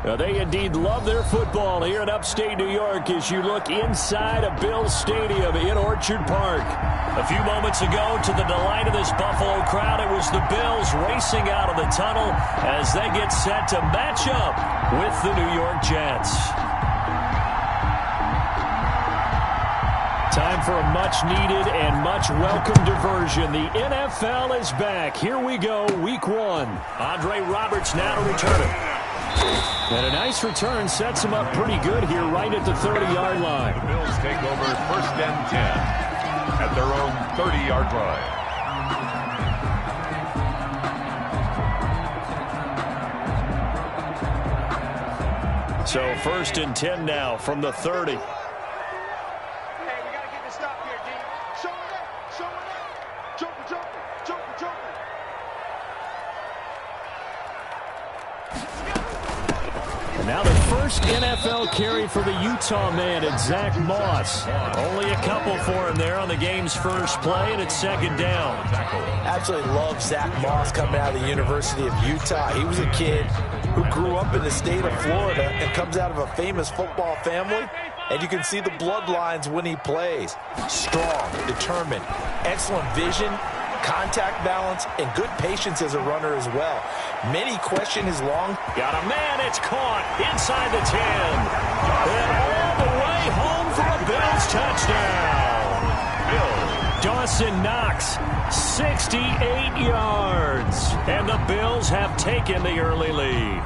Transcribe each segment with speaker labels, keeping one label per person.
Speaker 1: Now, they indeed love their football here in upstate New York as you look inside of Bills Stadium in Orchard Park. A few moments ago, to the delight of this Buffalo crowd, it was the Bills racing out of the tunnel as they get set to match up with the New York Jets. Time for a much-needed and much-welcome diversion. The NFL is back. Here we go, Week 1. Andre Roberts now to return it. And a nice return sets him up pretty good here right at the 30-yard line.
Speaker 2: The Bills take over 1st and 10 at their own 30-yard line.
Speaker 1: So 1st and 10 now from the 30. Now the first NFL carry for the Utah man, it's Zach Moss. Only a couple for him there on the game's first play, and it's 2nd down.
Speaker 3: Absolutely love Zach Moss coming out of the University of Utah. He was a kid who grew up in the state of Florida and comes out of a famous football family, and you can see the bloodlines when he plays. Strong, determined, excellent vision, contact balance, and good patience as a runner as well. Many question his long.
Speaker 1: Got a man, it's caught inside the 10. And all the way home for a Bills touchdown. Dawson Knox, 68 yards. And the Bills have taken the early lead.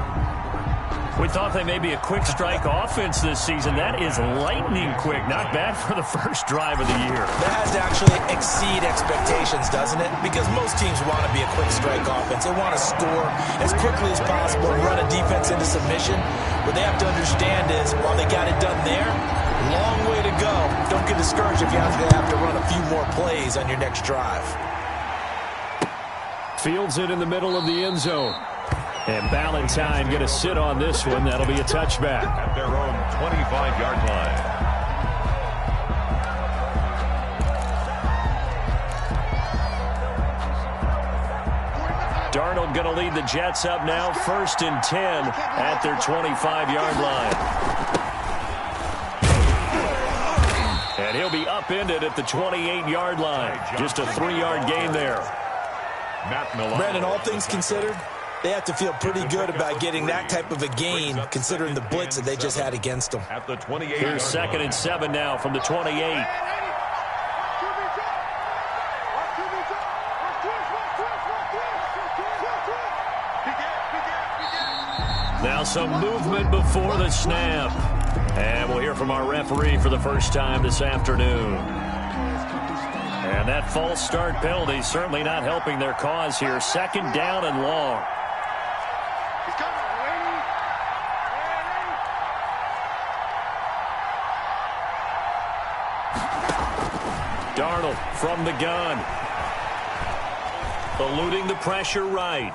Speaker 1: We thought they may be a quick strike offense this season. That is lightning quick. Not bad for the first drive of the year.
Speaker 3: That has to actually exceed expectations, doesn't it? Because most teams want to be a quick strike offense. They want to score as quickly as possible and run a defense into submission. What they have to understand is, while they got it done there, long way to go. Don't get discouraged if you have to run a few more plays on your next drive.
Speaker 1: Fields it in the middle of the end zone. And Ballantyne going to sit on this one. That'll be a touchback.
Speaker 2: At their own 25-yard line.
Speaker 1: Darnold going to lead the Jets up now. 1st and 10 at their 25-yard line. And he'll be upended at the 28-yard line. Just a 3-yard gain there.
Speaker 3: Brandon, all things considered, they have to feel pretty good about getting that type of a gain, considering the blitz that they just had against them.
Speaker 2: At the 28.
Speaker 1: Here's 2nd and 7 now from the 28. Now some movement before the snap. And we'll hear from our referee for the first time this afternoon. And that false start penalty certainly not helping their cause here. 2nd down and long. Darnold from the gun. Eluding the pressure right.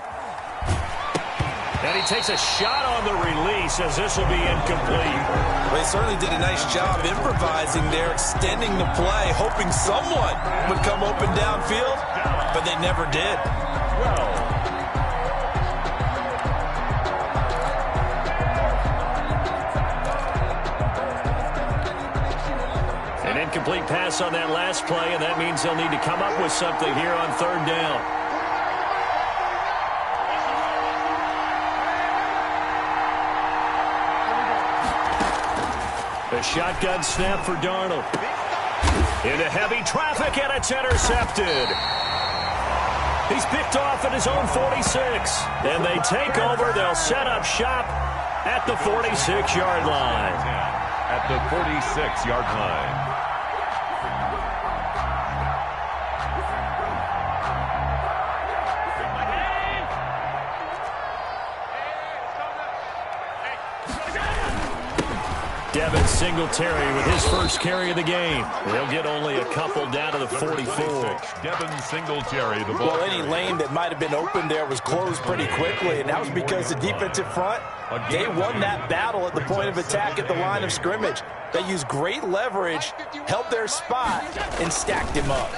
Speaker 1: And he takes a shot on the release as this will be incomplete.
Speaker 3: Well, he certainly did a nice job improvising there, extending the play, hoping someone would come open downfield, but they never did.
Speaker 1: An incomplete pass on that last play, and that means they'll need to come up with something here on 3rd down. The shotgun snap for Darnold. Into heavy traffic, and it's intercepted. He's picked off at his own 46. And they take over. They'll set up shop at the 46-yard line.
Speaker 2: At the 46-yard line.
Speaker 1: Devin Singletary with his first carry of the game. They'll get only a couple down to the 44.
Speaker 2: Devin Singletary, the ball.
Speaker 3: Well, any lane that might have been open there was closed pretty quickly, and that was because the defensive front, they won that battle at the point of attack at the line of scrimmage. They used great leverage, held their spot, and stacked him up.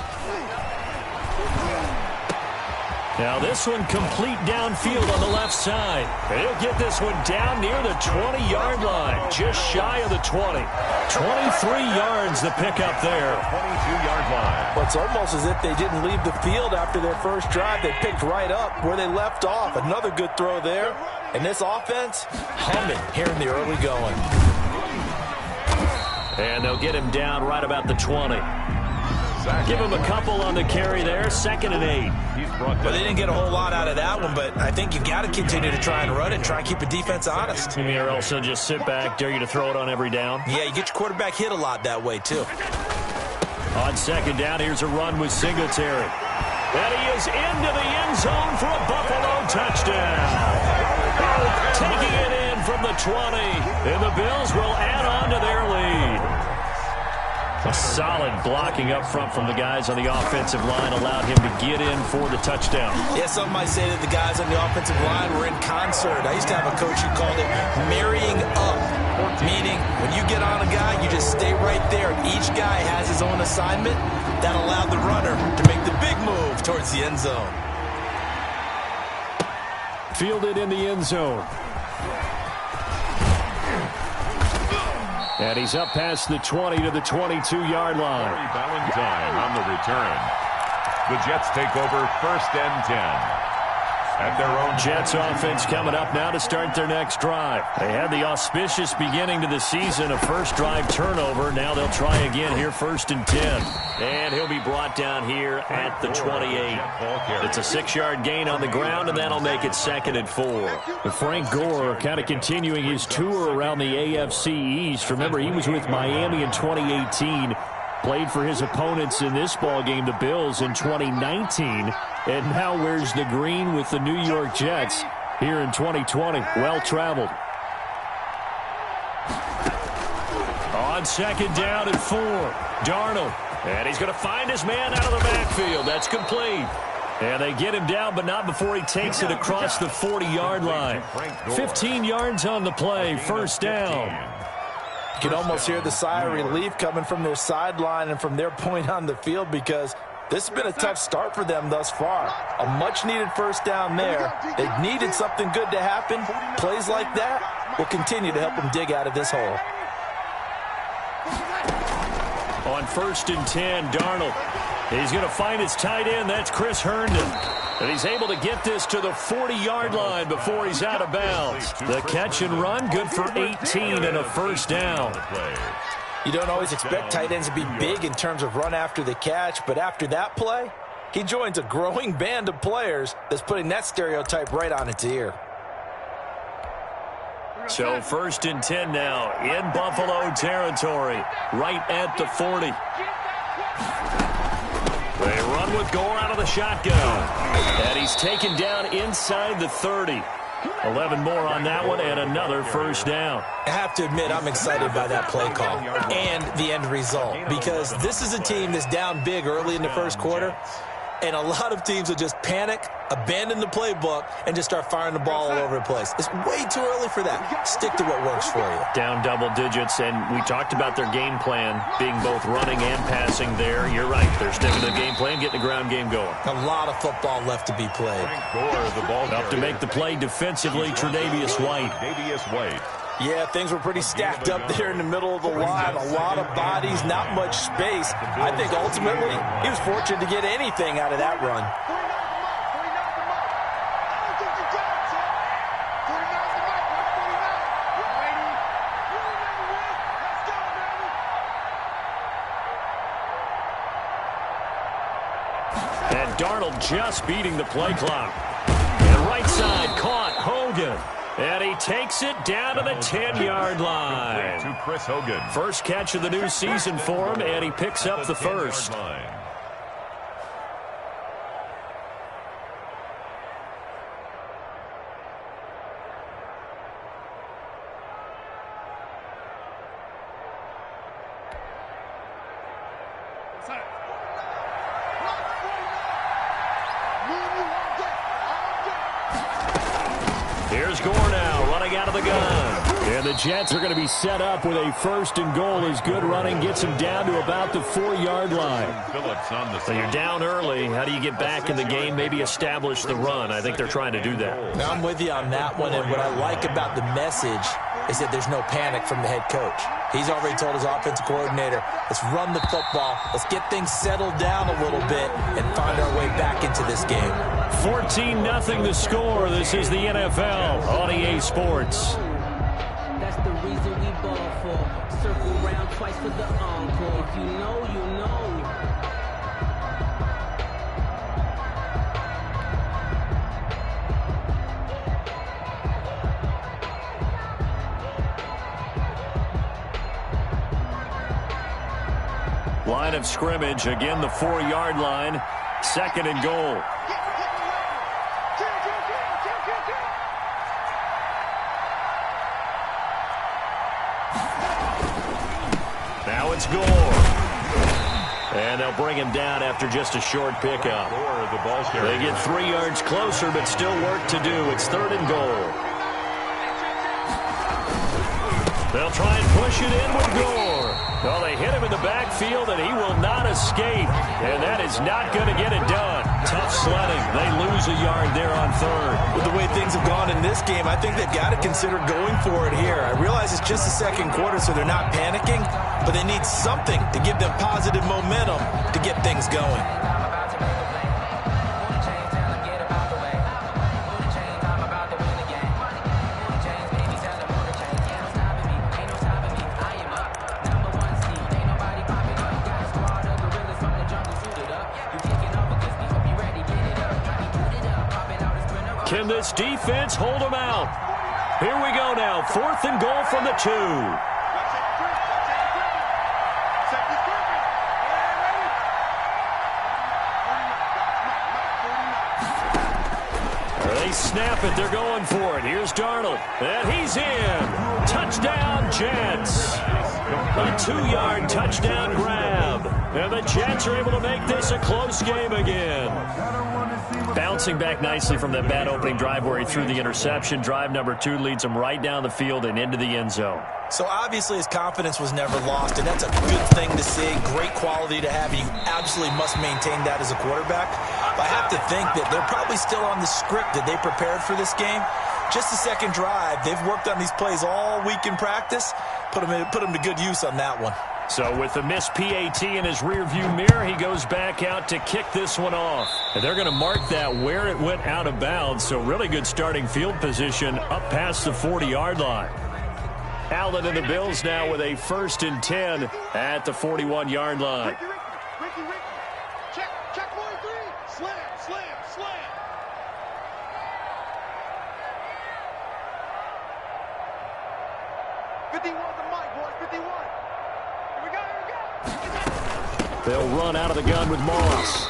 Speaker 1: Now this one complete downfield on the left side. He'll get this one down near the 20-yard line, just shy of the 20. 23 yards the pickup there.
Speaker 2: 22-yard line.
Speaker 3: Well, it's almost as if they didn't leave the field after their first drive. They picked right up where they left off. Another good throw there. And this offense, humming here in the early going.
Speaker 1: And they'll get him down right about the 20. Give him a couple on the carry there, 2nd and 8.
Speaker 3: Well, they didn't get a whole lot out of that one, but I think you've got to continue to try and run it and try and keep the defense honest.
Speaker 1: Or else they'll just sit back, dare you to throw it on every down.
Speaker 3: Yeah, you get your quarterback hit a lot that way, too.
Speaker 1: On 2nd down, here's a run with Singletary. And he is into the end zone for a Buffalo touchdown. Taking it in from the 20, and the Bills will add on to their lead. A solid blocking up front from the guys on the offensive line allowed him to get in for the touchdown.
Speaker 3: Yeah, some might say that the guys on the offensive line were in concert. I used to have a coach who called it marrying up, meaning when you get on a guy, you just stay right there. Each guy has his own assignment. That allowed the runner to make the big move towards the end zone.
Speaker 1: Fielded in the end zone. And he's up past the 20 to the 22-yard line.
Speaker 2: Corey Valentine on the return. The Jets take over 1st and 10. At their own
Speaker 1: Jets offense coming up now to start their next drive. They had the auspicious beginning to the season, a first drive turnover. Now they'll try again here, 1st and 10. And he'll be brought down here at the 28. It's a 6-yard gain on the ground, and that'll make it 2nd and 4. Frank Gore kind of continuing his tour around the AFC East. Remember, he was with Miami in 2018. Played for his opponents in this ballgame, the Bills, in 2019. And now wears the green with the New York Jets here in 2020. Well-traveled. On 2nd down and 4. Darnold. And he's going to find his man out of the backfield. That's complete. And they get him down, but not before he takes it across the 40-yard line. 15 yards on the play. 1st down.
Speaker 3: You can almost hear the sigh of relief coming from their sideline and from their point on the field because this has been a tough start for them thus far. A much-needed 1st down there. They've needed something good to happen. Plays like that will continue to help them dig out of this hole.
Speaker 1: On 1st and 10, Darnold. He's going to find his tight end. That's Chris Herndon. And he's able to get this to the 40-yard line before he's out of bounds. The catch and run, good for 18 and a 1st down.
Speaker 3: You don't always expect tight ends to be big in terms of run after the catch, but after that play, he joins a growing band of players that's putting that stereotype right on its ear.
Speaker 1: So 1st and 10 now in Buffalo territory, right at the 40. They run with Gore out of the shotgun. And he's taken down inside the 30. 11 more on that one and another 1st down.
Speaker 3: I have to admit, I'm excited by that play call and the end result because this is a team that's down big early in the 1st quarter, and a lot of teams will just panic, abandon the playbook, and just start firing the ball all over the place. It's way too early for that. Stick to what works for you.
Speaker 1: Down double digits, and we talked about their game plan being both running and passing there. You're right. They're sticking to the game plan, getting the ground game going.
Speaker 3: A lot of football left to be played.
Speaker 1: Up to make the play defensively, Tre'Davious White.
Speaker 3: Yeah, things were pretty stacked up there in the middle of the line. A lot of bodies, not much space. I think ultimately he was fortunate to get anything out of that run.
Speaker 1: And Darnold just beating the play clock. And right side caught Hogan. And he takes it down to the 10-yard line.
Speaker 2: To Chris Hogan.
Speaker 1: First catch of the new season for him, and he picks up the 1st. Here's Gore now, running out of the gun. And And the Jets are going to be set up with a 1st and goal as good running gets them down to about the 4-yard line.
Speaker 2: So
Speaker 1: you're down early. How do you get back in the game, maybe establish the run? I think they're trying to do that.
Speaker 3: Now, I'm with you on that one, and what I like about the message is that there's no panic from the head coach. He's already told his offensive coordinator, let's run the football, let's get things settled down a little bit and find our way back into this game.
Speaker 1: 14-0 the score. This is the NFL on EA Sports.
Speaker 4: That's the reason we ball for. Circle round twice for the encore. If you know, you know.
Speaker 1: Line of scrimmage, again the 4-yard line, 2nd and goal. Now it's Gore. And they'll bring him down after just a short pickup. They get 3 yards closer, but still work to do. It's 3rd and goal. They'll try and push it in with Gore. Well, they hit him in the backfield, and he will not escape. And that is not going to get it done. Tough sledding. They lose a yard there on 3rd.
Speaker 3: With the way things have gone in this game, I think they've got to consider going for it here. I realize it's just the 2nd quarter, so they're not panicking, but they need something to give them positive momentum to get things going.
Speaker 1: Can this defense hold them out? Here we go now. 4th and goal from the 2. They snap it. They're going for it. Here's Darnold. And he's in. Touchdown, Jets. A 2-yard touchdown grab. And the Jets are able to make this a close game again. Bouncing back nicely from that bad opening drive where he threw the interception. Drive number 2 leads him right down the field and into the end zone.
Speaker 3: So obviously his confidence was never lost, and that's a good thing to see. Great quality to have. You absolutely must maintain that as a quarterback. But I have to think that they're probably still on the script that they prepared for this game. Just the 2nd drive. They've worked on these plays all week in practice. Put them to good use on that one.
Speaker 1: So with the missed PAT in his rearview mirror, he goes back out to kick this one off. And they're going to mark that where it went out of bounds. So really good starting field position up past the 40-yard line. Allen and the Bills now with a 1st and 10 at the 41-yard line.
Speaker 5: Ricky, check 43. Slam. 51 the mic, boys, 51. Here we go.
Speaker 1: They'll run out of the gun with Moss.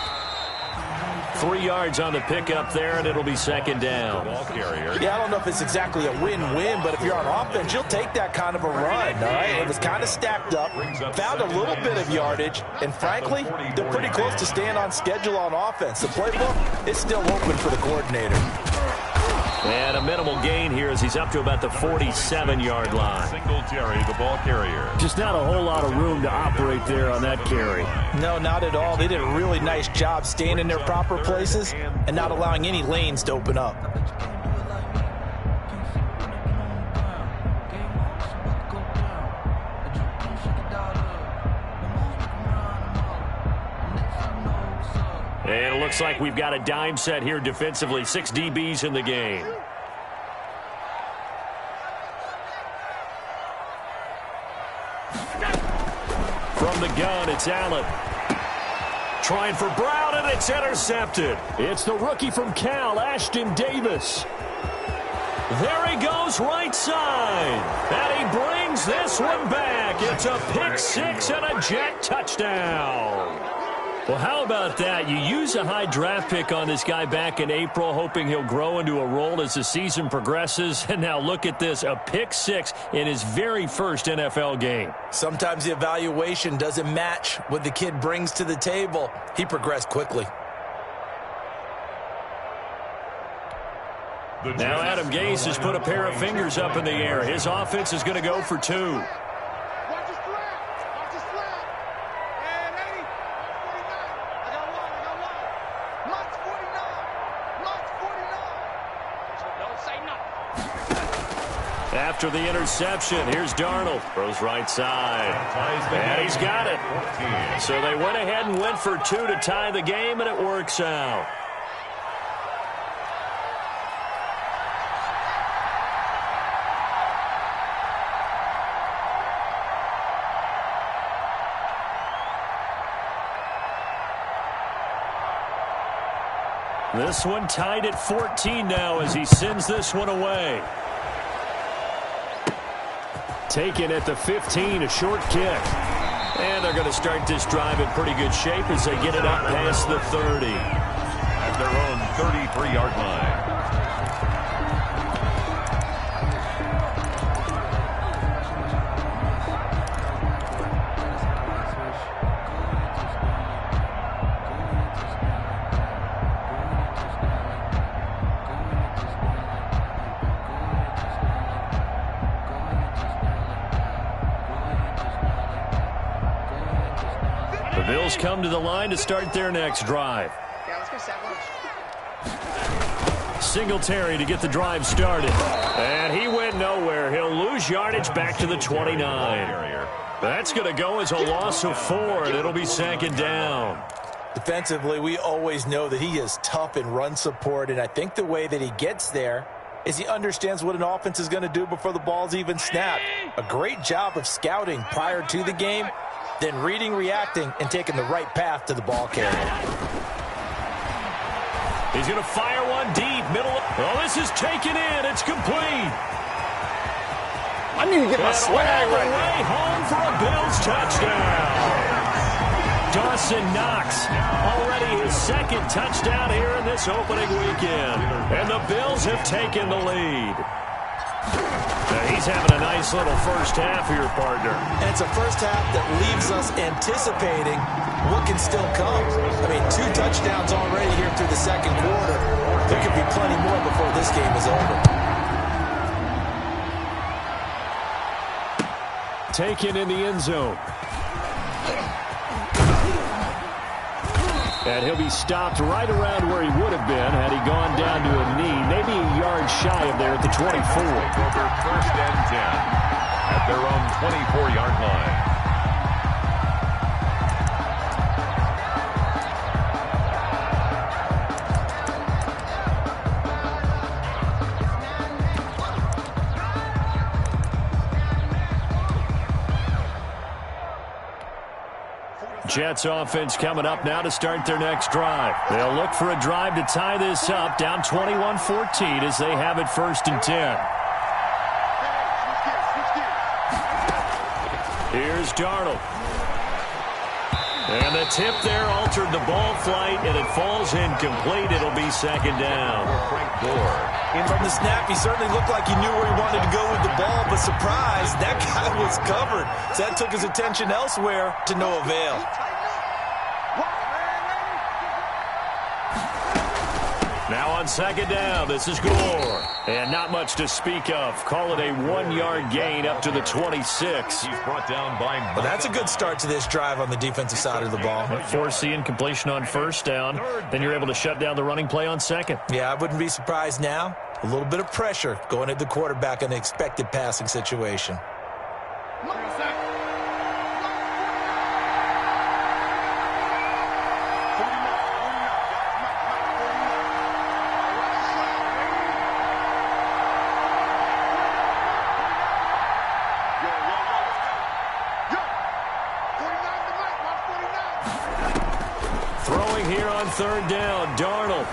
Speaker 1: 3 yards on the pickup there, and it'll be 2nd down.
Speaker 3: Yeah, I don't know if it's exactly a win-win, but if you're on offense, you'll take that kind of a run, all right? It was kind of stacked up, found a little bit of yardage, and frankly, they're pretty close to staying on schedule on offense. The playbook is still open for the coordinator.
Speaker 1: And a minimal gain here as he's up to about the 47-yard line.
Speaker 2: Singletary, the ball carrier.
Speaker 1: Just not a whole lot of room to operate there on that carry.
Speaker 3: No, not at all. They did a really nice job staying in their proper places and not allowing any lanes to open up.
Speaker 1: And it looks like we've got a dime set here defensively. 6 DBs in the game. From the gun, it's Allen. Trying for Brown, and it's intercepted. It's the rookie from Cal, Ashton Davis. There he goes, right side. And he brings this one back. It's a pick 6 and a Jet touchdown. Well, how about that? You use a high draft pick on this guy back in April, hoping he'll grow into a role as the season progresses. And now look at this, a pick 6 in his very first NFL game.
Speaker 3: Sometimes the evaluation doesn't match what the kid brings to the table. He progressed quickly.
Speaker 1: Now Adam Gase has put a pair of fingers up in the air. His offense is going to go for 2.
Speaker 5: Watch his flat. Watch his flat. And 80. 49. I got one. Mike's 49. Mike's 49. So don't say nothing.
Speaker 1: After the interception, here's Darnold. Throws right side. And he's got it. So they went ahead and went for 2 to tie the game, and it works out. This one tied at 14 now as he sends this one away. Taken at the 15, a short kick. And they're going to start this drive in pretty good shape as they get it up past the 30.
Speaker 2: At their own 33-yard line.
Speaker 1: The Bills come to the line to start their next drive.
Speaker 5: Yeah, let's go sandwich.
Speaker 1: Singletary to get the drive started. And he went nowhere. He'll lose yardage back to the 29. That's going to go as a loss of 4, and it'll be 2nd down.
Speaker 3: Defensively, we always know that he is tough in run support, and I think the way that he gets there is he understands what an offense is going to do before the ball's even snapped. A great job of scouting prior to the game, then reading, reacting, and taking the right path to the ball carrier.
Speaker 1: He's going to fire one deep, middle. Oh, this is taken in. It's complete.
Speaker 6: I need to get my swag right
Speaker 1: now. Way home for a Bills touchdown. Dawson Knox, already his 2nd touchdown here in this opening weekend. And the Bills have taken the lead. He's having a nice little first half here, partner.
Speaker 3: And it's a first half that leaves us anticipating what can still come. I mean, 2 touchdowns already here through the 2nd quarter. There could be plenty more before this game is over.
Speaker 1: Taken in the end zone. And he'll be stopped right around where he would have been had he gone down to a knee, maybe a yard shy of there at the 24.
Speaker 2: Over 1st and 10 at their own 24-yard line.
Speaker 1: Jets offense coming up now to start their next drive. They'll look for a drive to tie this up, down 21-14 as they have it 1st and 10. Here's Darnold. And the tip there altered the ball flight, and it falls incomplete. It'll be 2nd down.
Speaker 3: From the snap, he certainly looked like he knew where he wanted to go with the ball, but surprise, that guy was covered. So that took his attention elsewhere to no avail.
Speaker 1: Now on 2nd down, this is Gore. And not much to speak of. Call it a 1-yard gain up to the 26.
Speaker 2: He's brought down by...
Speaker 3: Well, that's a good start to this drive on the defensive side of the ball.
Speaker 1: Force the incompletion on 1st down. Then you're able to shut down the running play on 2nd.
Speaker 3: Yeah, I wouldn't be surprised now. A little bit of pressure going at the quarterback in an expected passing situation.
Speaker 1: Throwing here on 3rd down, Darnold.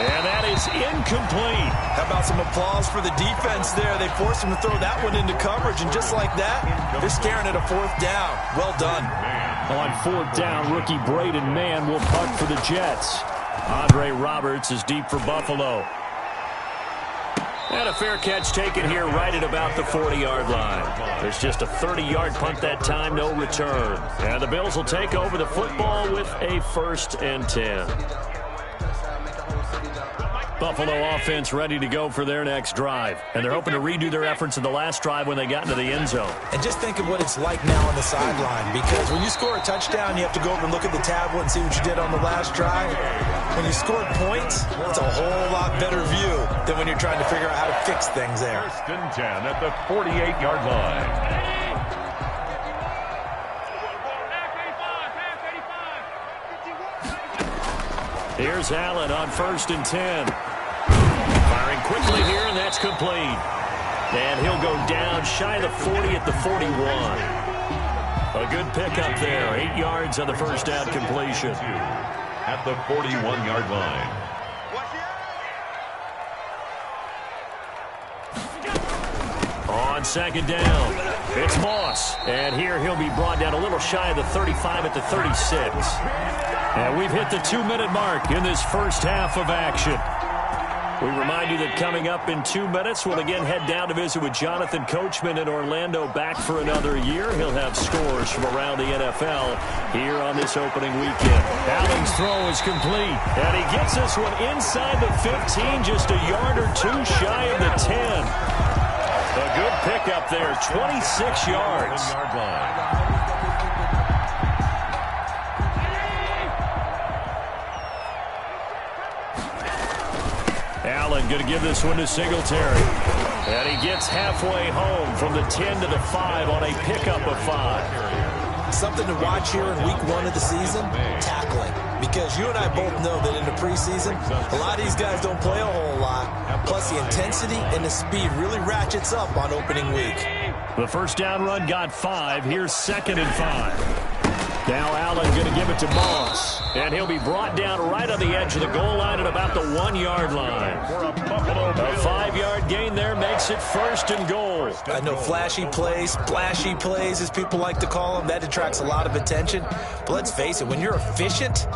Speaker 1: And that is incomplete.
Speaker 3: How about some applause for the defense there? They forced him to throw that one into coverage, and just like that, they're staring at a 4th down. Well done.
Speaker 1: On 4th down, rookie Braden Mann will punt for the Jets. Andre Roberts is deep for Buffalo. And a fair catch taken here right at about the 40-yard line. There's just a 30-yard punt that time, no return. And the Bills will take over the football with a 1st and 10. Buffalo offense ready to go for their next drive. And they're hoping to redo their efforts in the last drive when they got into the end zone.
Speaker 3: And just think of what it's like now on the sideline, because when you score a touchdown, you have to go over and look at the tablet and see what you did on the last drive. When you scored points, it's a whole lot better view than when you're trying to figure out how to fix things there.
Speaker 2: First and 10 at the 48-yard line.
Speaker 1: Here's Allen on 1st and 10. Firing quickly here, and that's complete. And he'll go down shy of the 40 at the 41. A good pickup there. 8 yards on the first down completion.
Speaker 2: At the 41-yard line.
Speaker 1: On 2nd down, it's Moss. And here he'll be brought down a little shy of the 35 at the 36. And we've hit the 2-minute mark in this first half of action. We remind you that coming up in 2 minutes, we'll again head down to visit with Jonathan Coachman in Orlando, back for another year. He'll have scores from around the NFL here on this opening weekend. Allen's throw is complete, and he gets this one inside the 15, just a yard or two shy of the 10. A good pickup there, 26 yards. Allen going to give this one to Singletary. And he gets halfway home from the 10 to the 5 on a pickup of 5.
Speaker 3: Something to watch here in week 1 of the season, tackling. Because you and I both know that in the preseason, a lot of these guys don't play a whole lot. Plus, the intensity and the speed really ratchets up on opening week.
Speaker 1: The first down run got 5. Here's 2nd and 5. Now Allen going to give it to Moss. And he'll be brought down right on the edge of the goal line at about the 1-yard line. A 5-yard gain there makes it 1st and goal.
Speaker 3: I know flashy plays, splashy plays, as people like to call them, that attracts a lot of attention. But let's face it, when you're efficient,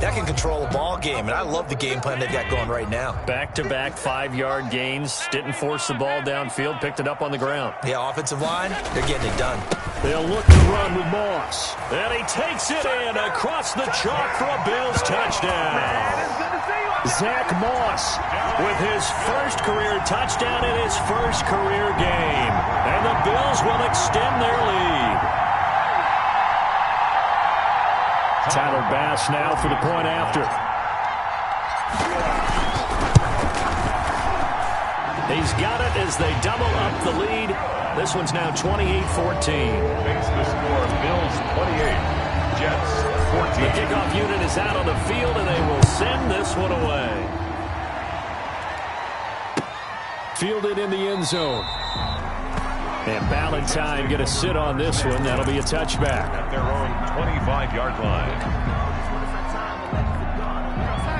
Speaker 3: that can control a ball game. And I love the game plan they've got going right now.
Speaker 1: Back-to-back 5-yard gains. Didn't force the ball downfield. Picked it up on the ground.
Speaker 3: Yeah, offensive line, they're getting it done.
Speaker 1: They'll look to run with Moss. And he takes it in across the chalk for a Bills touchdown. Zach Moss with his first career touchdown in his first career game. And the Bills will extend their lead. Tyler Bass now for the point after. He's got it as they double up the lead. This one's now 28-14.
Speaker 2: Makes the score Bills 28, Jets 14.
Speaker 1: The kickoff unit is out on the field, and they will send this one away. Fielded in the end zone. And Ballantyne going to sit on this one. That'll be a touchback.
Speaker 2: At their own 25-yard line.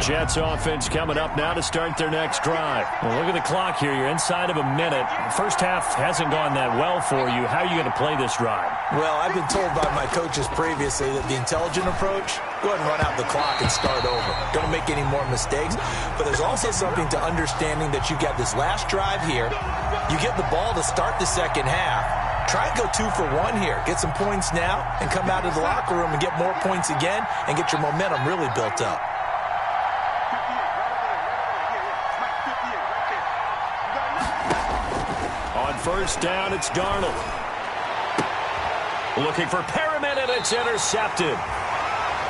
Speaker 1: Jets offense coming up now to start their next drive. Well, look at the clock here. You're inside of a minute. First half hasn't gone that well for you. How are you going to play this drive?
Speaker 3: Well, I've been told by my coaches previously that the intelligent approach, go ahead and run out the clock and start over. Don't make any more mistakes. But there's also something to understanding that you got this last drive here. You get the ball to start the second half. Try and go 2 for 1 here. Get some points now and come out of the locker room and get more points again and get your momentum really built up.
Speaker 1: On first down, it's Darnold. Looking for Perriman, and it's intercepted.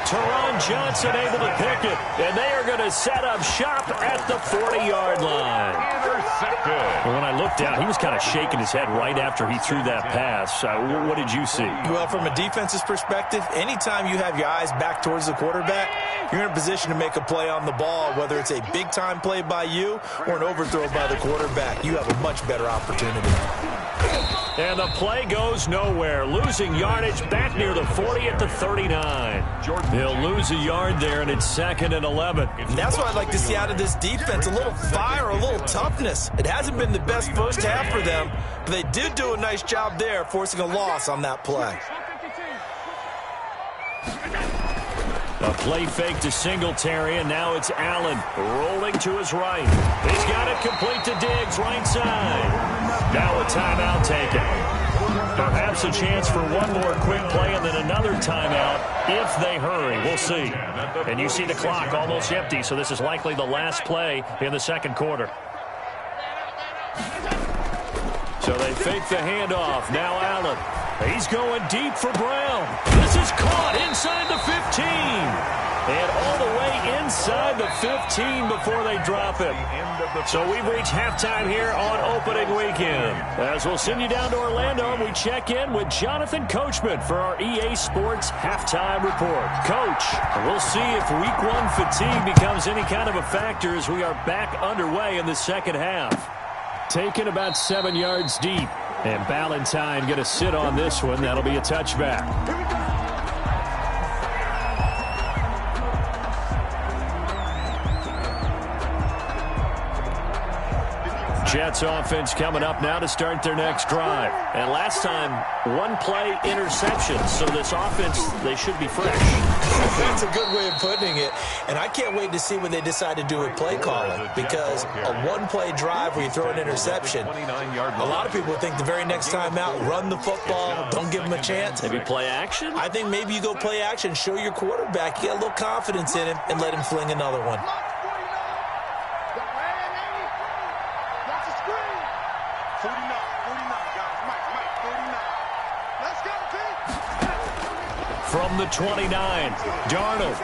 Speaker 1: Teron Johnson able to pick it, and they are going to set up shop at the 40-yard line.
Speaker 2: Intercepted.
Speaker 1: Well, when I looked down, he was kind of shaking his head right after he threw that pass. What did you see?
Speaker 3: Well, from a defense's perspective, anytime you have your eyes back towards the quarterback, you're in a position to make a play on the ball, whether it's a big-time play by you or an overthrow by the quarterback. You have a much better opportunity.
Speaker 1: And the play goes nowhere. Losing yardage back near the 40 at the 39. They'll lose a yard there, and it's 2nd and 11.
Speaker 3: And that's what I'd like to see out of this defense, a little fire, a little toughness. It hasn't been the best first half for them, but they did do a nice job there, forcing a loss on that play.
Speaker 1: A play fake to Singletary, and now it's Allen rolling to his right. He's got it complete to Diggs, right side. Now a timeout taken. Perhaps a chance for one more quick play and then another timeout if they hurry. We'll see. And you see the clock almost empty, so this is likely the last play in the second quarter. So they fake the handoff. Now Allen. He's going deep for Brown. This is caught inside the 15. And all the way inside the 15 before they drop him. So we've reached halftime here on opening weekend. As we'll send you down to Orlando, and we check in with Jonathan Coachman for our EA Sports Halftime Report. Coach, we'll see if Week 1 fatigue becomes any kind of a factor as we are back underway in the second half. Taken about 7 yards deep. And Ballantyne going to sit on this one. That'll be a touchback. Jets offense coming up now to start their next drive. And last time, one play interception. So this offense, they should be fresh.
Speaker 3: That's a good way of putting it. And I can't wait to see what they decide to do with play calling. Because a one-play drive where you throw an interception, a lot of people think the very next time out, run the football, don't give them a chance.
Speaker 1: Maybe play action?
Speaker 3: I think maybe you go play action, show your quarterback, get a little confidence in him, and let him fling another one.
Speaker 1: From the 29, Darnold.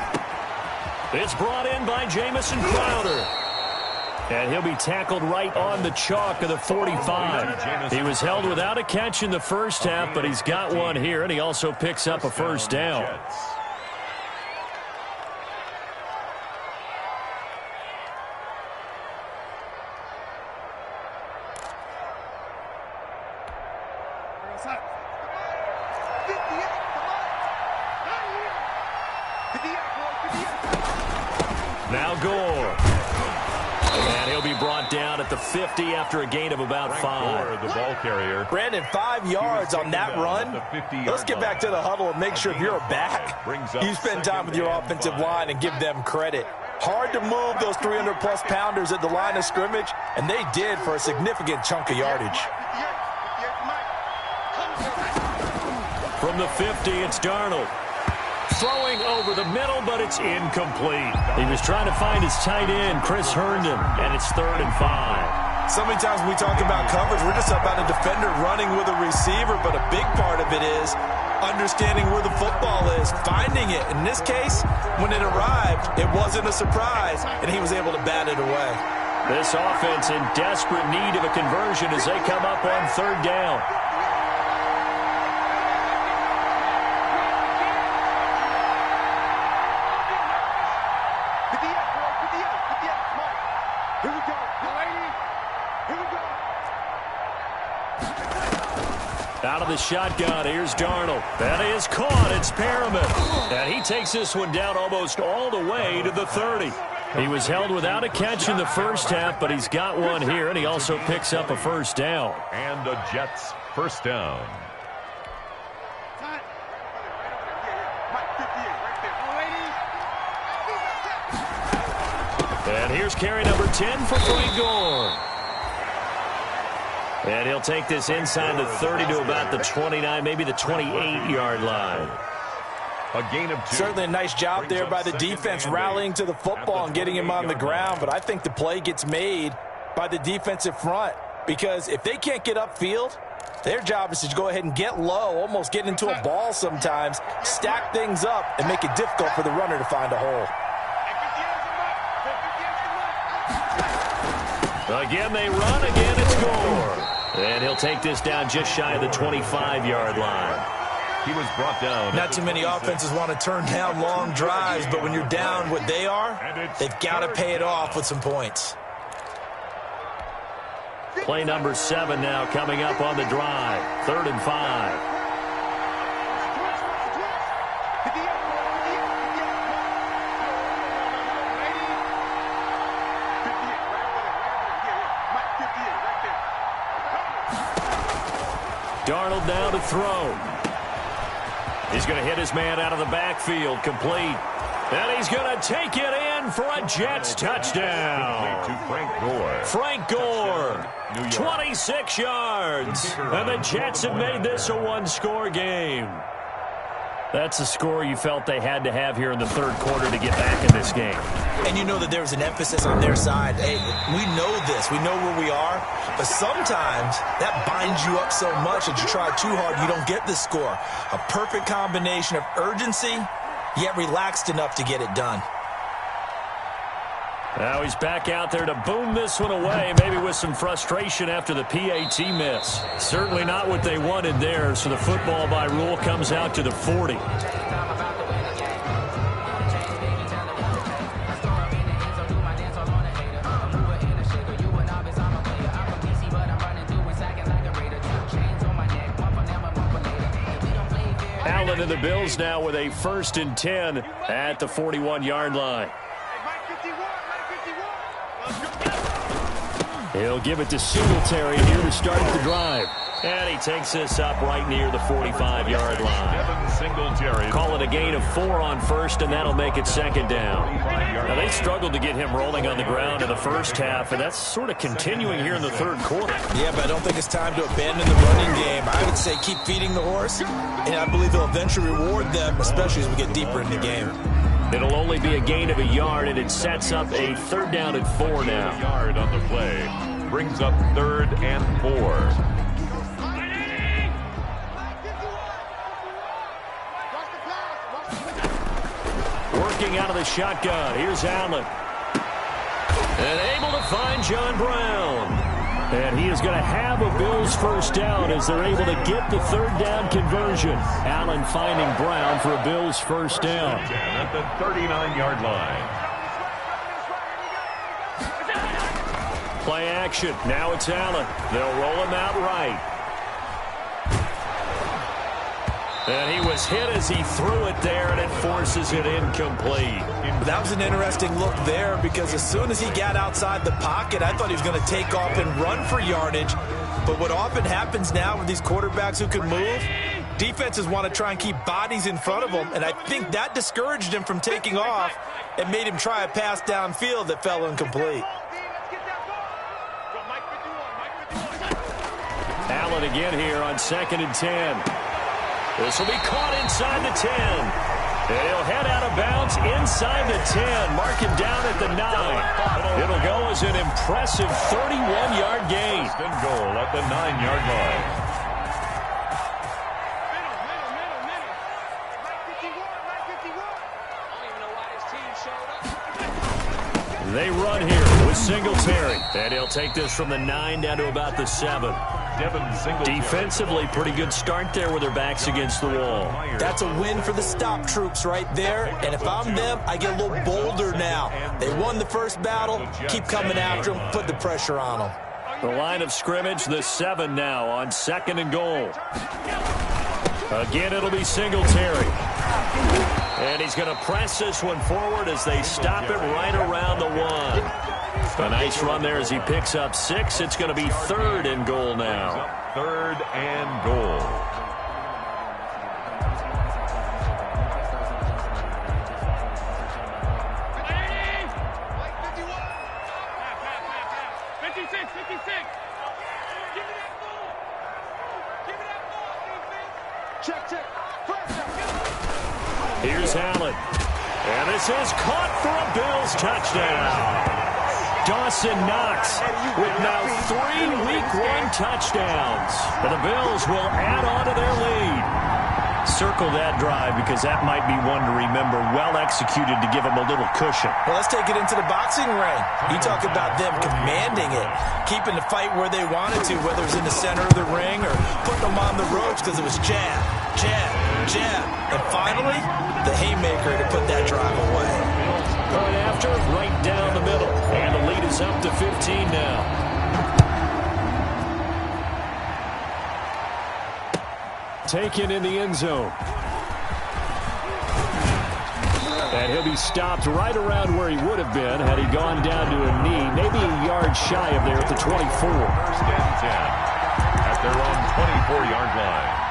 Speaker 1: It's brought in by Jamison Crowder. And he'll be tackled right on the chalk of the 45. He was held without a catch in the first half, but he's got one here, and he also picks up a first down. Now Gore. And he'll be brought down at the 50 after a gain of about 5.
Speaker 2: The ball carrier.
Speaker 3: Brandon, 5 yards on that run. Let's get back to the huddle and make sure if you're a back, you spend time with your offensive line and give them credit. Hard to move those 300-plus pounders at the line of scrimmage, and they did for a significant chunk of yardage.
Speaker 1: From the 50, it's Darnold. Throwing over the middle, but it's incomplete. He was trying to find his tight end, Chris Herndon, and it's 3rd and 5.
Speaker 3: So many times when we talk about coverage, we're just about a defender running with a receiver, but a big part of it is understanding where the football is, finding it. In this case, when it arrived, it wasn't a surprise, and he was able to bat it away.
Speaker 1: This offense in desperate need of a conversion as they come up on 3rd down. Out of the shotgun, here's Darnold. That is caught. It's Perriman. And he takes this one down almost all the way to the 30. He was held without a catch in the first half, but he's got one here, and he also picks up a first down.
Speaker 2: And the Jets first down.
Speaker 1: And here's carry number 10 for Frank Gore. And he'll take this inside the 30 to about the 29, maybe the 28-yard line.
Speaker 2: A gain of 2.
Speaker 3: Certainly a nice job there by the defense rallying to the football and getting him on the ground, but I think the play gets made by the defensive front because if they can't get upfield, their job is to go ahead and get low, almost get into a ball sometimes, stack things up, and make it difficult for the runner to find a hole.
Speaker 1: Again, they run. Again, it's Gore. And he'll take this down just shy of the 25-yard line.
Speaker 2: He was brought down.
Speaker 3: Not too many offenses want to turn down long drives, but when you're down what they are, they've got to pay it off with some points.
Speaker 1: Play number 7 now coming up on the drive. 3rd and 5. Darnold now to throw. He's going to hit his man out of the backfield, complete. And he's going to take it in for a Jets touchdown. Frank Gore, 26 yards. And the Jets have made this a one-score game. That's a score you felt they had to have here in the third quarter to get back in this game.
Speaker 3: And you know that there was an emphasis on their side. Hey, we know this. We know where we are. But sometimes that binds you up so much that you try too hard, you don't get the score. A perfect combination of urgency, yet relaxed enough to get it done.
Speaker 1: Now he's back out there to boom this one away, maybe with some frustration after the PAT miss. Certainly not what they wanted there, so the football by rule comes out to the 40. Allen and the Bills now with a 1st and 10 at the 41-yard line. He'll give it to Singletary here to start the drive. And he takes this up right near the 45-yard line.
Speaker 2: Singletary.
Speaker 1: Call it a gain of 4 on 1st, and that'll make it 2nd down. Now, they struggled to get him rolling on the ground in the first half, and that's sort of continuing here in the third quarter.
Speaker 3: Yeah, but I don't think it's time to abandon the running game. I would say keep feeding the horse, and I believe he'll eventually reward them, especially as we get deeper in the game.
Speaker 1: It'll only be a gain of a yard, and it sets up a 3rd down and 4 now.
Speaker 2: A yard on the play. Brings up 3rd and 4.
Speaker 1: Working out of the shotgun. Here's Allen. And able to find John Brown. And he is going to have a Bills 1st down as they're able to get the 3rd down conversion. Allen finding Brown for a Bills 1st down.
Speaker 2: At the 39-yard line.
Speaker 1: Play action. Now it's Allen. They'll roll him out right. And he was hit as he threw it there, and it forces it incomplete.
Speaker 3: That was an interesting look there because as soon as he got outside the pocket, I thought he was going to take off and run for yardage. But what often happens now with these quarterbacks who can move, defenses want to try and keep bodies in front of them, and I think that discouraged him from taking off and made him try a pass downfield that fell incomplete.
Speaker 1: Allen again here on 2nd and 10. This will be caught inside the 10. And he'll head out of bounds inside the 10. Mark him down at the 9. It'll go as an impressive 31-yard gain.
Speaker 2: First and goal at the 9-yard line.
Speaker 1: They run here with Singletary. And he'll take this from the 9 down to about the 7. Defensively, pretty good start there with their backs against the wall.
Speaker 3: That's a win for the stop troops right there. And if I'm them, I get a little bolder now. They won the first battle. Keep coming after them. Put the pressure on them.
Speaker 1: The line of scrimmage, the 7 now on 2nd and goal. Again, it'll be Singletary. And he's going to press this one forward as they stop it right around the 1. A nice run there as he picks up 6. It's going to be 3rd and goal now.
Speaker 2: 3rd and goal.
Speaker 1: Here's Allen. And this is caught for a Bills touchdown. Dawson Knox with now 3 Week 1 touchdowns. And the Bills will add on to their lead. Circle that drive because that might be one to remember. Well executed to give them a little cushion.
Speaker 3: Well, let's take it into the boxing ring. You talk about them commanding it, keeping the fight where they wanted to, whether it was in the center of the ring or putting them on the ropes because it was jab, jab, jab. And finally, the haymaker to put that drive away.
Speaker 1: Going after, right down the middle. And the lead is up to 15 now. Taken in the end zone. And he'll be stopped right around where he would have been had he gone down to a knee, maybe a yard shy of there at the 24.
Speaker 2: 1st and 10 at their own 24-yard line.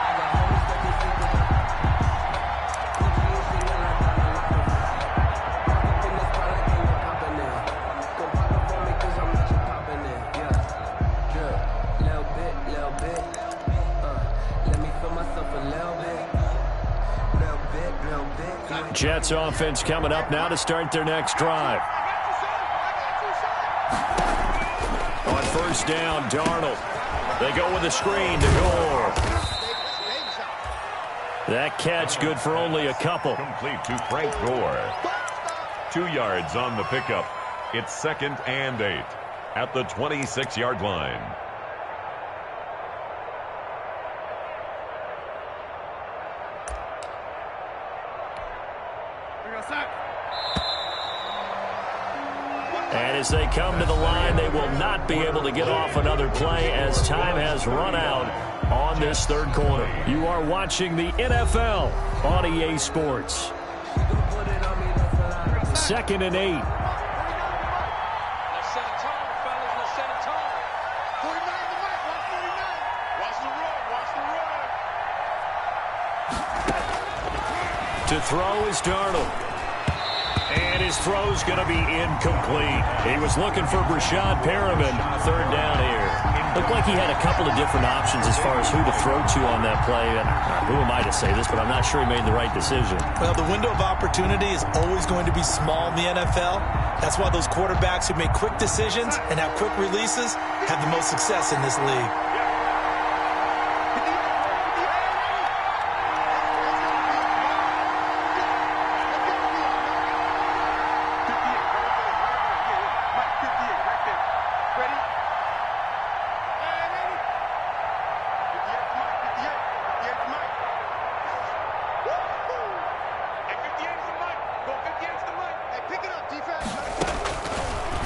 Speaker 1: Jets offense coming up now to start their next drive. On first down, Darnold. They go with a screen to Gore. That catch good for only a couple.
Speaker 2: Complete to Frank Gore. 2 yards on the pickup. It's 2nd and 8 at the 26-yard line.
Speaker 1: And as they come to the line, they will not be able to get off another play as time has run out on this third quarter. You are watching the NFL on EA Sports. 2nd and 8. To throw is Darnold. And his throw's going to be incomplete. He was looking for Brashad Perriman. 3rd down here. Looked like he had a couple of different options as far as who to throw to on that play. And who am I to say this, but I'm not sure he made the right decision.
Speaker 3: Well, the window of opportunity is always going to be small in the NFL. That's why those quarterbacks who make quick decisions and have quick releases have the most success in this league.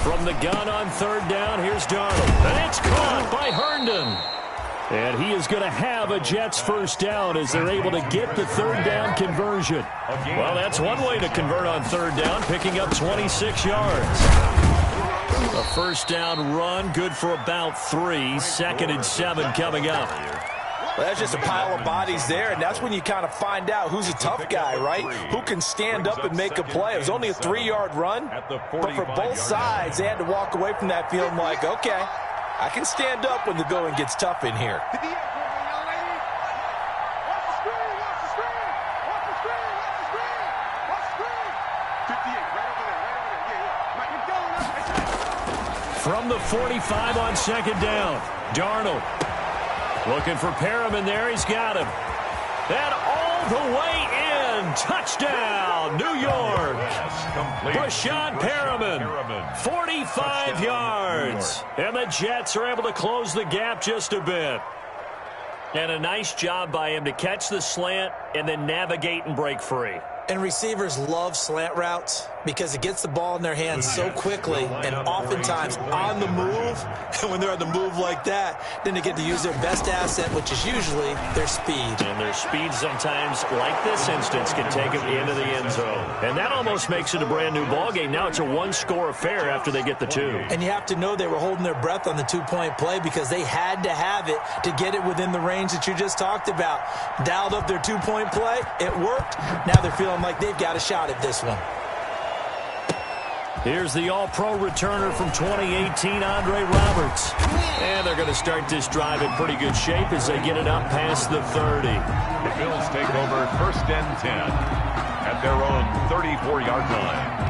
Speaker 1: From the gun on 3rd down, here's Darnold. And it's caught by Herndon. And he is going to have a Jets first down as they're able to get the 3rd down conversion. Well, that's one way to convert on 3rd down, picking up 26 yards. A first down run, good for about 3. 2nd and 7 coming up.
Speaker 3: Well, that's just a pile of bodies there, and that's when you kind of find out who's a tough guy, right? Who can stand up and make a play. It was only a 3-yard run, but for both sides, they had to walk away from that feeling like, okay, I can stand up when the going gets tough in here.
Speaker 1: From the 45 on 2nd down, Darnold. Looking for Perriman there. He's got him. And all the way in. Touchdown, New York. Brashad Perriman, 45 yards. And the Jets are able to close the gap just a bit. And a nice job by him to catch the slant and then navigate and break free.
Speaker 3: And receivers love slant routes because it gets the ball in their hands so quickly and oftentimes on the move. And when they're on the move like that, then they get to use their best asset, which is usually their speed.
Speaker 1: And their speed sometimes, like this instance, can take them into the end zone. And that almost makes it a brand new ballgame. Now it's a one-score affair after they get the 2.
Speaker 3: And you have to know they were holding their breath on the 2-point play because they had to have it to get it within the range that you just talked about. Dialed up their 2-point play. It worked. Now they're feeling like they've got a shot at this one.
Speaker 1: Here's the all-pro returner from 2018, Andre Roberts. And they're going to start this drive in pretty good shape as they get it up past the 30.
Speaker 2: The Bills take over 1st and 10 at their own 34-yard line.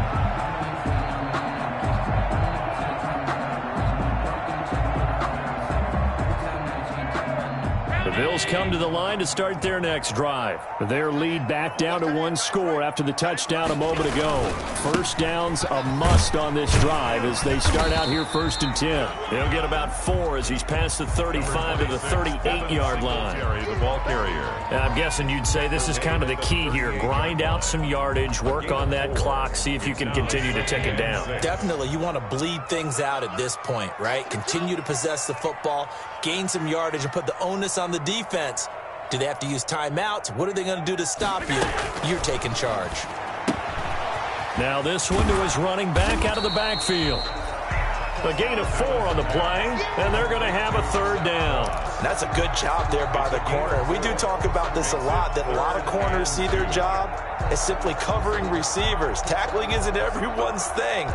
Speaker 1: The Bills come to the line to start their next drive. Their lead back down to 1 score after the touchdown a moment ago. First down's a must on this drive as they start out here 1st and 10. They'll get about 4 as he's past the 35 to the 38-yard line.
Speaker 2: The ball carrier.
Speaker 1: And I'm guessing you'd say this is kind of the key here. Grind out some yardage, work on that clock, see if you can continue to tick it down.
Speaker 3: Definitely. You want to bleed things out at this point, right? Continue to possess the football, gain some yardage, and put the onus on the defense. Do they have to use timeouts? What are they going to do to stop you? You're taking charge.
Speaker 1: Now this one to his running back out of the backfield. A gain of 4 on the play, and they're going to have a 3rd down.
Speaker 3: That's a good job there by the corner. We do talk about this a lot, that a lot of corners see their job as simply covering receivers. Tackling isn't everyone's thing.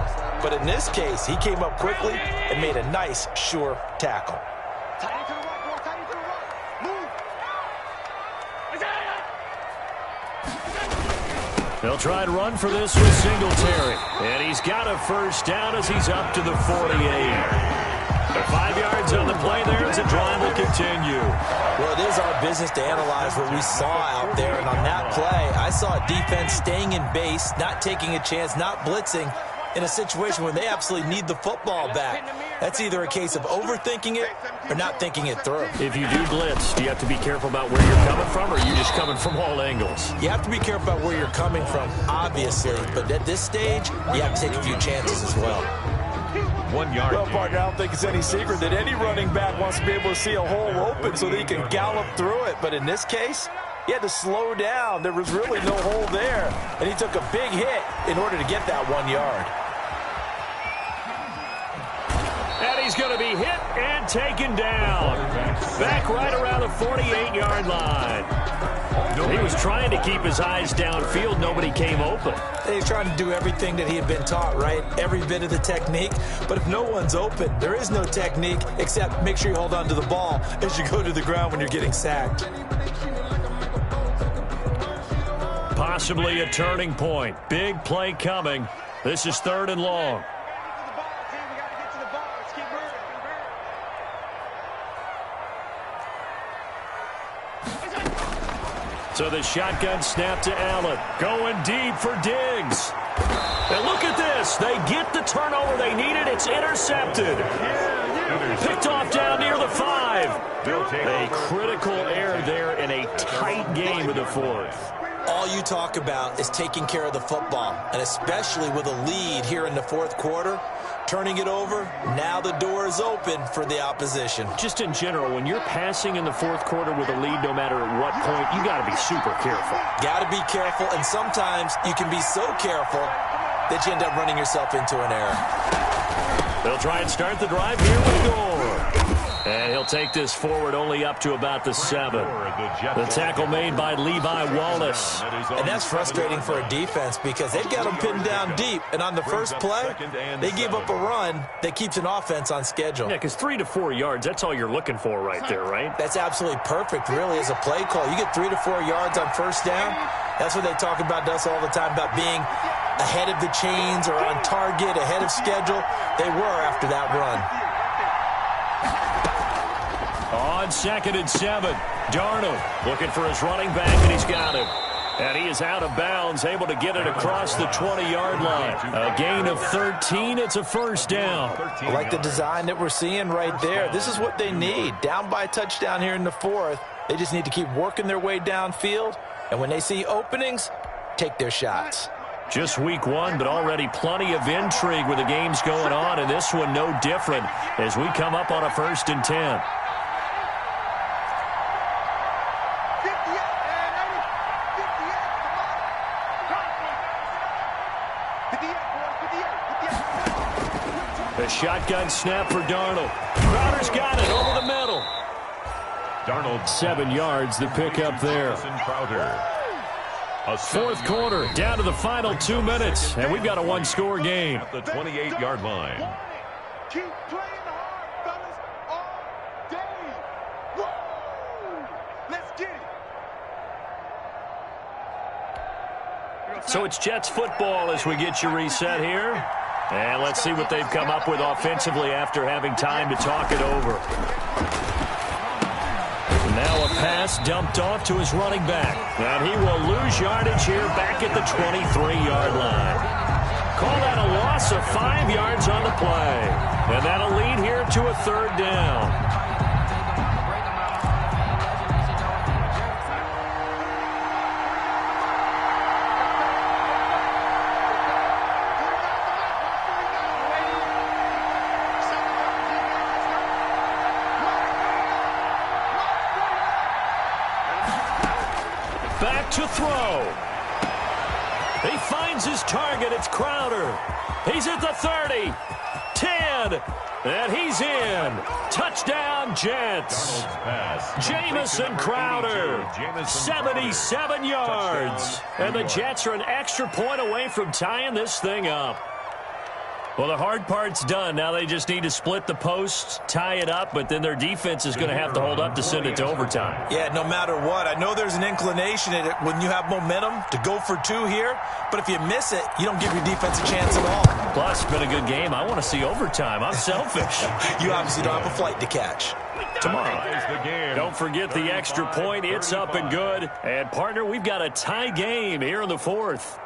Speaker 3: But in this case, he came up quickly and made a nice, sure tackle.
Speaker 1: They'll try and run for this with Singletary. And he's got a first down as he's up to the 48. 5 yards on the play there as the drive will continue.
Speaker 3: Well, it is our business to analyze what we saw out there. And on that play, I saw a defense staying in base, not taking a chance, not blitzing in a situation where they absolutely need the football back. That's either a case of overthinking it or not thinking it through.
Speaker 1: If you do blitz, do you have to be careful about where you're coming from, or are you just coming from all angles?
Speaker 3: You have to be careful about where you're coming from, obviously. But at this stage, you have to take a few chances as well.
Speaker 2: 1 yard.
Speaker 6: Well, partner, I don't think it's any secret that any running back wants to be able to see a hole open so that he can gallop through it. But in this case, he had to slow down. There was really no hole there. And he took a big hit in order to get that 1 yard.
Speaker 1: And he's going to be hit and taken down. Back right around the 48-yard line. He was trying to keep his eyes downfield. Nobody came open.
Speaker 3: He's trying to do everything that he had been taught, right? Every bit of the technique. But if no one's open, there is no technique except make sure you hold on to the ball as you go to the ground when you're getting sacked.
Speaker 1: Possibly a turning point. Big play coming. This is 3rd and long. So the shotgun snap to Allen. Going deep for Diggs. And look at this. They get the turnover they needed. It's intercepted. Picked off down near the 5. A critical error there in a tight game of the 4th.
Speaker 3: All you talk about is taking care of the football, and especially with a lead here in the 4th quarter, turning it over, now the door is open for the opposition.
Speaker 1: Just in general, when you're passing in the 4th quarter with a lead, no matter at what point, you got to be super careful.
Speaker 3: Got to be careful, and sometimes you can be so careful that you end up running yourself into an error.
Speaker 1: They'll try and start the drive here with Gore. And he'll take this forward only up to about the 7. The tackle made by Levi Wallace.
Speaker 3: And that's frustrating for a defense because they've got them pinned down deep. And on the first play, they give up a run that keeps an offense on schedule.
Speaker 1: Yeah, because 3 to 4 yards, that's all you're looking for right there, right?
Speaker 3: That's absolutely perfect, really, as a play call. You get 3 to 4 yards on first down. That's what they talk about us all the time, about being ahead of the chains or on target, ahead of schedule. They were after that run.
Speaker 1: On 2nd and 7, Darnold looking for his running back, and he's got him. And he is out of bounds, able to get it across the 20-yard line. A gain of 13. It's a first down.
Speaker 3: I like the design that we're seeing right there. This is what they need. Down by a touchdown here in the 4th. They just need to keep working their way downfield. And when they see openings, take their shots.
Speaker 1: Just week 1, but already plenty of intrigue with the games going on. And this one no different as we come up on a 1st and 10. A shotgun snap for Darnold. Crowder's got it over the middle.
Speaker 2: Darnold
Speaker 1: 7 yards, the pickup there.
Speaker 2: A
Speaker 1: 4th quarter, down to the final 2 minutes, and we've got a 1-score game.
Speaker 2: At the 28-yard line.
Speaker 5: Keep playing hard, fellas, all day. Woo! Let's get it.
Speaker 1: So it's Jets football as we get you reset here. And let's see what they've come up with offensively after having time to talk it over. Now a pass dumped off to his running back. And he will lose yardage here back at the 23-yard line. Call that a loss of 5 yards on the play. And that'll lead here to a 3rd down. Back to throw. He finds his target. It's Crowder. He's at the 30, 10, and he's in. Touchdown, Jets. Jamison Crowder, 77 yards. And the Jets are an extra point away from tying this thing up. Well, the hard part's done. Now they just need to split the posts, tie it up, but then their defense is going to have to hold up to send it to overtime.
Speaker 6: Yeah, no matter what. I know there's an inclination in it when you have momentum to go for two here, but if you miss it, you don't give your defense a chance at all.
Speaker 1: Plus, it's been a good game. I want to see overtime. I'm selfish.
Speaker 6: You obviously don't have a flight to catch.
Speaker 1: Tomorrow. Don't forget the extra point. It's up and good. And, partner, we've got a tie game here in the fourth.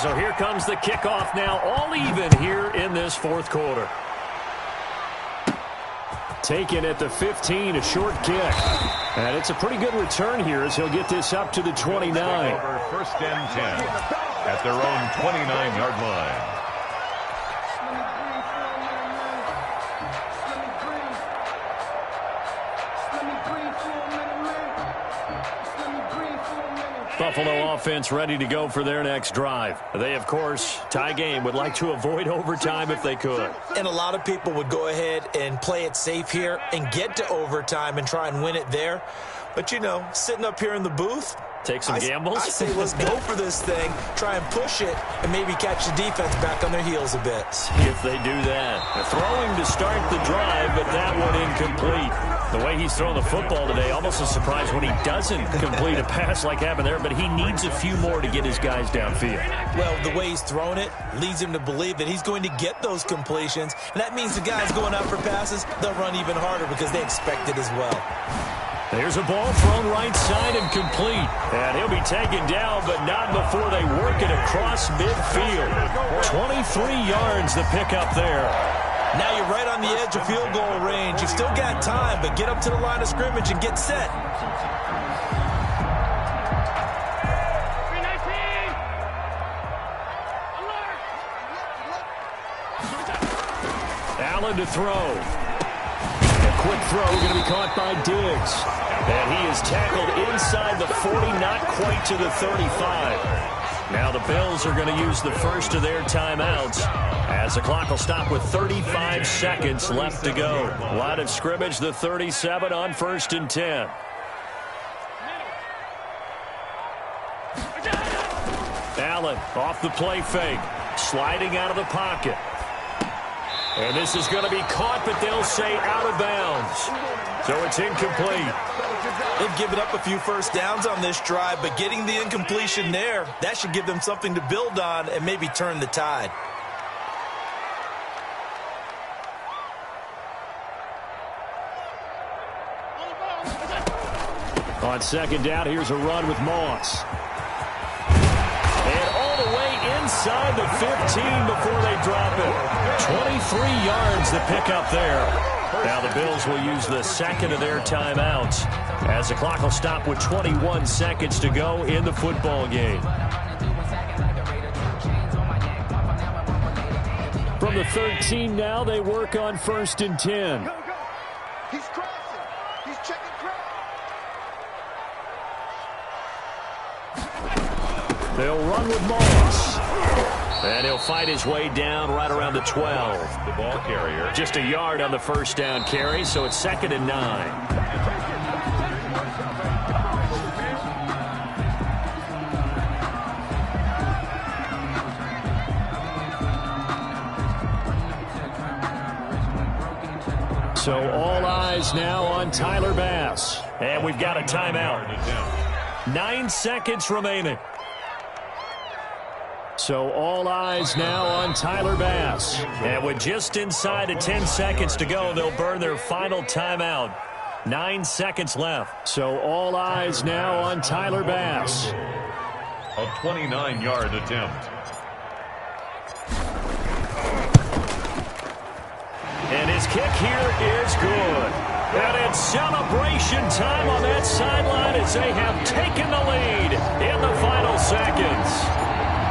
Speaker 1: So here comes the kickoff now, all even here in this fourth quarter. Taken at the 15, a short kick. And it's a pretty good return here as he'll get this up to the 29.
Speaker 2: Over first and 10 at their own 29-yard line.
Speaker 1: Buffalo offense ready to go for their next drive. They, of course, tie game, would like to avoid overtime if they could.
Speaker 6: And a lot of people would go ahead and play it safe here and get to overtime and try and win it there. But, you know, sitting up here in the booth,
Speaker 1: take some gambles.
Speaker 6: I say let's go for this thing, try and push it, and maybe catch the defense back on their heels a bit.
Speaker 1: If they do that. Throwing to start the drive, but that one incomplete. The way he's throwing the football today, almost a surprise when he doesn't complete a pass like happened there, but he needs a few more to get his guys downfield.
Speaker 6: Well, the way he's thrown it leads him to believe that he's going to get those completions, and that means the guys going out for passes, they'll run even harder because they expect it as well.
Speaker 1: There's a ball thrown right side and complete. And he'll be taken down, but not before they work it across midfield. 23 yards the pickup there.
Speaker 6: Now you're right on the edge of field goal range. You've still got time, but get up to the line of scrimmage and get set.
Speaker 1: Allen to throw. Quick throw going to be caught by Diggs. And he is tackled inside the 40, not quite to the 35. Now the Bills are going to use the first of their timeouts as the clock will stop with 35 seconds left to go. Line of scrimmage, the 37 on 1st and 10. Allen off the play fake, sliding out of the pocket. And this is going to be caught, but they'll say out of bounds. So it's incomplete.
Speaker 6: They've given up a few first downs on this drive, but getting the incompletion there, that should give them something to build on and maybe turn the tide.
Speaker 1: On second down, here's a run with Moss. And all the way inside the 15 before they drop it. 23 yards the pickup there. Now the Bills will use the second of their timeouts as the clock will stop with 21 seconds to go in the football game. From the 13 now, they work on 1st and 10.
Speaker 5: He's crossing. He's checking crowd.
Speaker 1: They'll run with Moss. And he'll fight his way down right around the 12.
Speaker 2: The ball carrier.
Speaker 1: Just a yard on the first down carry, so it's 2nd and 9. So all eyes now on Tyler Bass. And we've got a timeout. 9 seconds remaining. So all eyes now on Tyler Bass. And with just inside of 10 seconds to go, they'll burn their final timeout. 9 seconds left. So all eyes now on Tyler Bass.
Speaker 2: A 29-yard attempt.
Speaker 1: And his kick here is good. And it's celebration time on that sideline as they have taken the lead in the final seconds.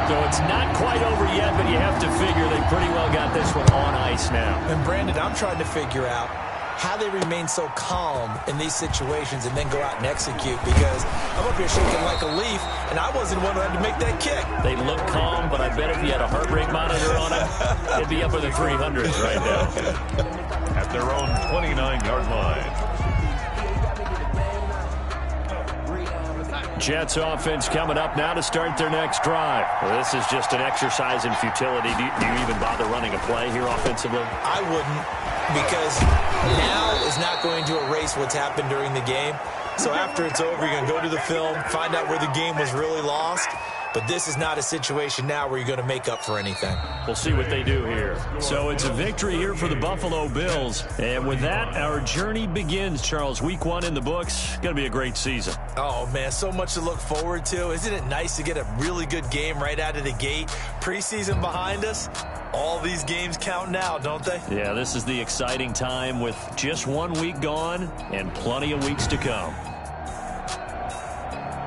Speaker 1: So it's not quite over yet, but you have to figure they pretty well got this one on ice now.
Speaker 6: And, Brandon, I'm trying to figure out,
Speaker 3: how they remain so calm in these situations and then go out and execute, because I'm up here shaking like a leaf, and I wasn't the one who had to make that kick.
Speaker 1: They look calm, but I bet if you had a heart rate monitor on them, it'd be up in the 300s right now.
Speaker 2: At their own 29-yard line.
Speaker 1: Jets offense coming up now to start their next drive. Well, this is just an exercise in futility. Do you even bother running a play here offensively?
Speaker 3: I wouldn't, because now is not going to erase what's happened during the game. So after it's over, you're going to go to the film, find out where the game was really lost. But this is not a situation now where you're going to make up for anything.
Speaker 1: We'll see what they do here. So it's a victory here for the Buffalo Bills. And with that, our journey begins, Charles. Week 1 in the books. Going to be a great season.
Speaker 3: Oh, man, so much to look forward to. Isn't it nice to get a really good game right out of the gate? Preseason behind us. All these games count now, don't they?
Speaker 1: Yeah, this is the exciting time with just 1 week gone and plenty of weeks to come.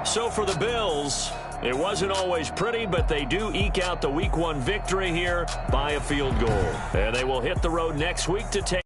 Speaker 1: So for the Bills, it wasn't always pretty, but they do eke out the Week 1 victory here by a field goal. And they will hit the road next week to take